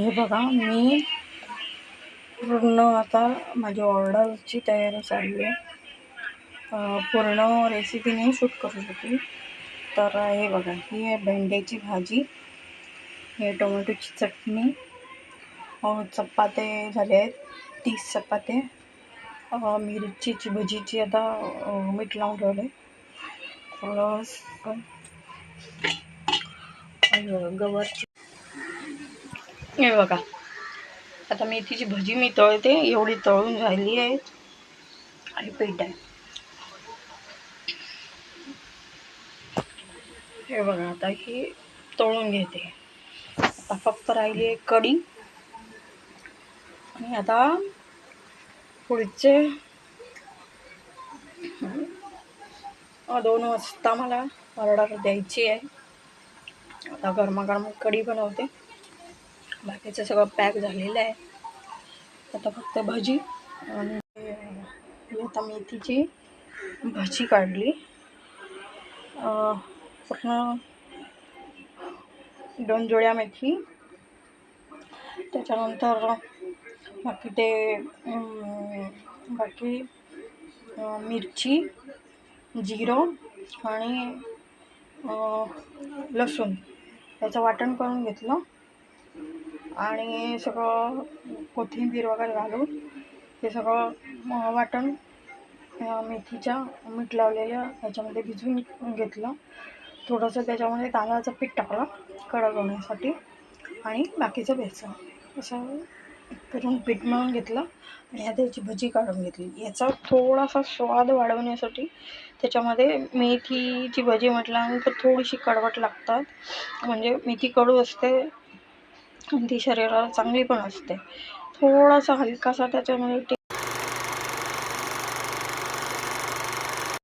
हे बघा, मी पूर्ण आता माझी ऑर्डरची तयारी चालली आहे. पूर्ण रेसिपी नाही शूट करू शकली. तर हे बघा, ही आहे भेंड्याची भाजी, हे टोमॅटोची चटणी, चपाते झाले आहेत 30 चपाते, मिरचीची भजीची आता मीठ लावून ठेवले, प्लस गवारची. हे बघा, आता मेथीची भजी मी तळते, एवढी तळून झाली आहे आणि पीठ आहे. हे बघा, आता ही तळून घेते. आता फक्त राहिली आहे कढी. आणि आता पुढचे 2 वाजता मला ऑर्डर द्यायची आहे. आता गरमागरम कढी बनवते, बाकीचं सगळं पॅक झालेलं आहे. आता फक्त भजी. आणि आता मेथीची भजी काढली, पूर्ण 2 जोड्या मेथी, त्याच्यानंतर बाकी मिरची, जिरं आणि लसूण याचं वाटण करून घेतलं. आणि सगळं कोथिंबीर वगैरे घालून ते सगळं वाटण मेथीच्या मीठ लावलेल्या याच्यामध्ये भिजवून घेतलं. थोडंसं त्याच्यामध्ये तांदळाचं पीठ टाकलं कडक होण्यासाठी, आणि बाकीचं बेसन असं करून पीठ मळून घेतलं. आणि आता याची भजी काढून घेतली. याचा थोडासा स्वाद वाढवण्यासाठी त्याच्यामध्ये मेथीची भजी म्हटल्यानंतर थोडीशी कडवट लागतात, म्हणजे मेथी कडू असते आणि ती शरीराला चांगली पण असते. थोडासा हलकासा त्याच्यामध्ये